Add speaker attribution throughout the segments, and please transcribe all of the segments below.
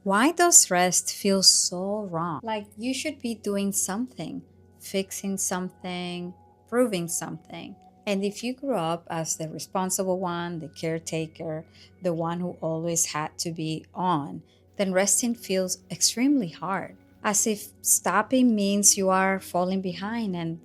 Speaker 1: Why does rest feel so wrong? Like you should be doing something, fixing something, proving something. And if you grew up as the responsible one, the caretaker, the one who always had to be on, then resting feels extremely hard, as if stopping means you are falling behind. And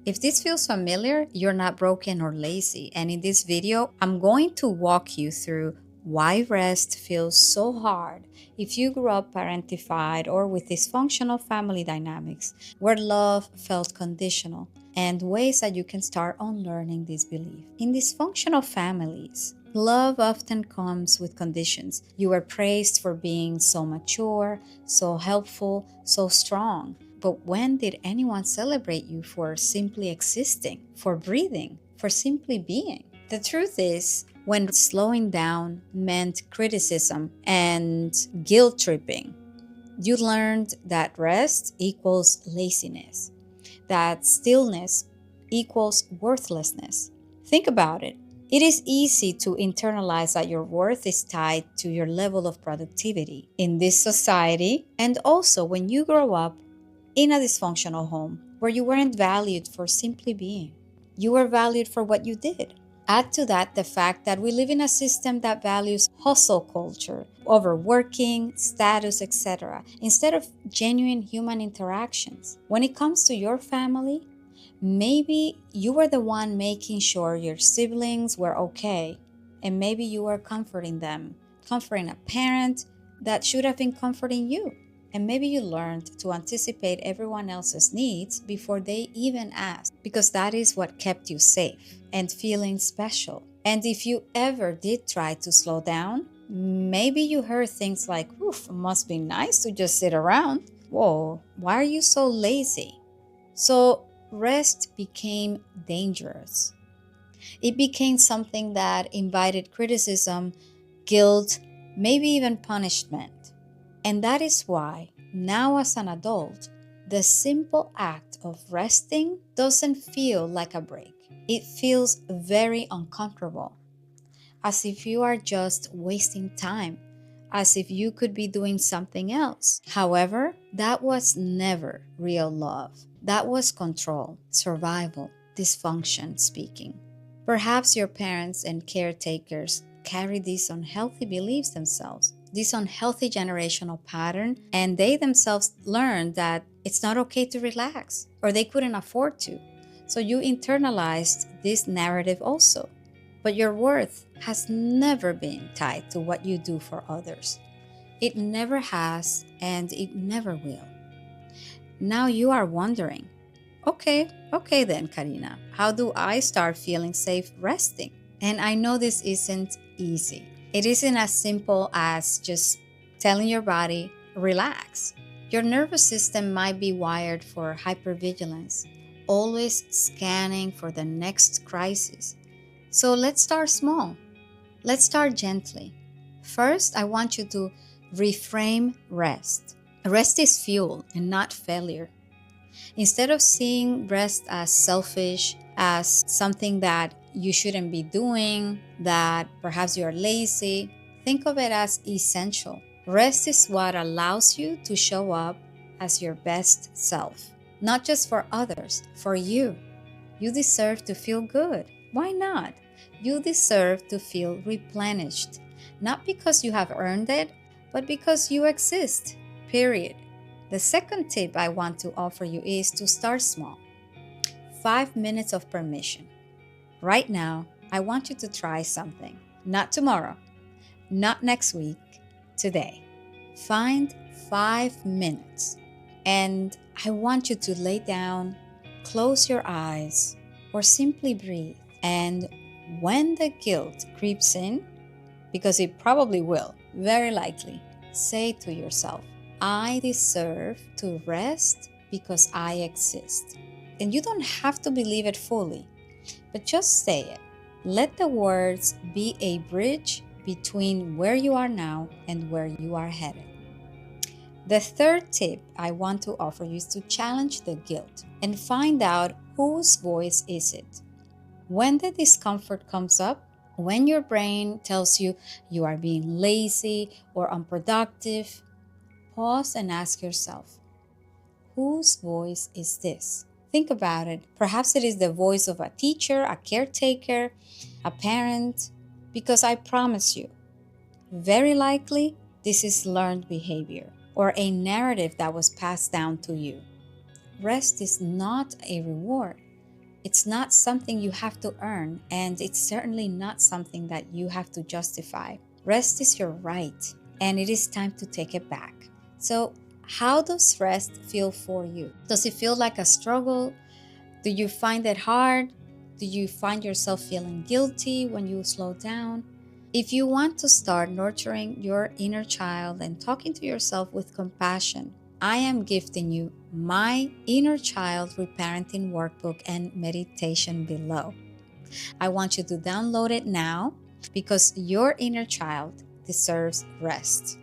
Speaker 1: if this feels familiar, you're not broken or lazy. And in this video, I'm going to walk you through why rest feels so hard if you grew up parentified or with dysfunctional family dynamics where love felt conditional, and ways that you can start unlearning this belief. In dysfunctional families, love often comes with conditions. You were praised for being so mature, so helpful, so strong. But when did anyone celebrate you for simply existing, for breathing, for simply being? The truth is, when slowing down meant criticism and guilt tripping, you learned that rest equals laziness, that stillness equals worthlessness. Think about it. It is easy to internalize that your worth is tied to your level of productivity in this society, and also when you grow up in a dysfunctional home where you weren't valued for simply being. You were valued for what you did. Add to that the fact that we live in a system that values hustle culture over working, status, etc., instead of genuine human interactions. When it comes to your family, maybe you were the one making sure your siblings were okay, and maybe you were comforting them, comforting a parent that should have been comforting you. And maybe you learned to anticipate everyone else's needs before they even asked, because that is what kept you safe and feeling special. And if you ever did try to slow down, maybe you heard things like, oof, it must be nice to just sit around. Whoa, why are you so lazy? So rest became dangerous. It became something that invited criticism, guilt, maybe even punishment. And that is why, now as an adult, the simple act of resting doesn't feel like a break. It feels very uncomfortable, as if you are just wasting time, as if you could be doing something else. However, that was never real love. That was control, survival, dysfunction speaking. Perhaps your parents and caretakers carry these unhealthy beliefs themselves, this unhealthy generational pattern, and they themselves learned that it's not okay to relax, or they couldn't afford to. So you internalized this narrative also. But your worth has never been tied to what you do for others. It never has, and it never will. Now you are wondering, okay then, Karina, how do I start feeling safe resting? And I know this isn't easy. It isn't as simple as just telling your body, relax. Your nervous system might be wired for hypervigilance, always scanning for the next crisis. So let's start small. Let's start gently. First, I want you to reframe rest. Rest is fuel and not failure. Instead of seeing rest as selfish, as something that you shouldn't be doing, that perhaps you're lazy, think of it as essential. Rest is what allows you to show up as your best self, not just for others, for you. You deserve to feel good. Why not? You deserve to feel replenished, not because you have earned it, but because you exist, period. The second tip I want to offer you is to start small. 5 minutes of permission. Right now, I want you to try something. Not tomorrow, not next week, today. Find 5 minutes. And I want you to lay down, close your eyes, or simply breathe. And when the guilt creeps in, because it probably will, very likely, say to yourself, I deserve to rest because I exist. And you don't have to believe it fully, but just say it. Let the words be a bridge between where you are now and where you are headed. The third tip I want to offer you is to challenge the guilt and find out whose voice is it. When the discomfort comes up, when your brain tells you you are being lazy or unproductive, pause and ask yourself, whose voice is this? Think about it. Perhaps it is the voice of a teacher, a caretaker, a parent, because I promise you, very likely this is learned behavior or a narrative that was passed down to you. Rest is not a reward. It's not something you have to earn, and it's certainly not something that you have to justify. Rest is your right, and it is time to take it back. So, how does rest feel for you? Does it feel like a struggle? Do you find it hard? Do you find yourself feeling guilty when you slow down? If you want to start nurturing your inner child and talking to yourself with compassion, I am gifting you my Inner Child Reparenting Workbook and meditation below. I want you to download it now because your inner child deserves rest.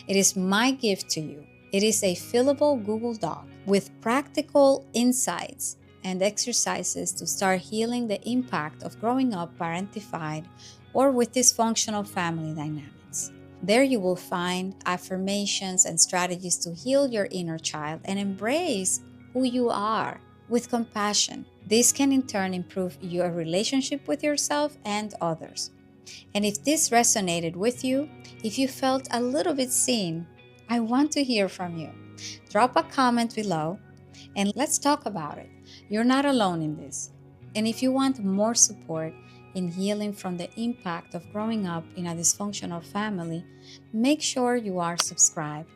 Speaker 1: It is my gift to you. It is a fillable Google Doc with practical insights and exercises to start healing the impact of growing up parentified or with dysfunctional family dynamics. There you will find affirmations and strategies to heal your inner child and embrace who you are with compassion. This can in turn improve your relationship with yourself and others. And if this resonated with you, if you felt a little bit seen, I want to hear from you. Drop a comment below and let's talk about it. You're not alone in this. And if you want more support in healing from the impact of growing up in a dysfunctional family, make sure you are subscribed.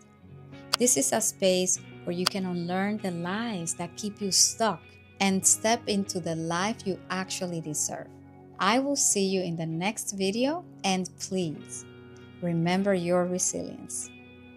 Speaker 1: This is a space where you can unlearn the lies that keep you stuck and step into the life you actually deserve. I will see you in the next video, and please remember your resilience.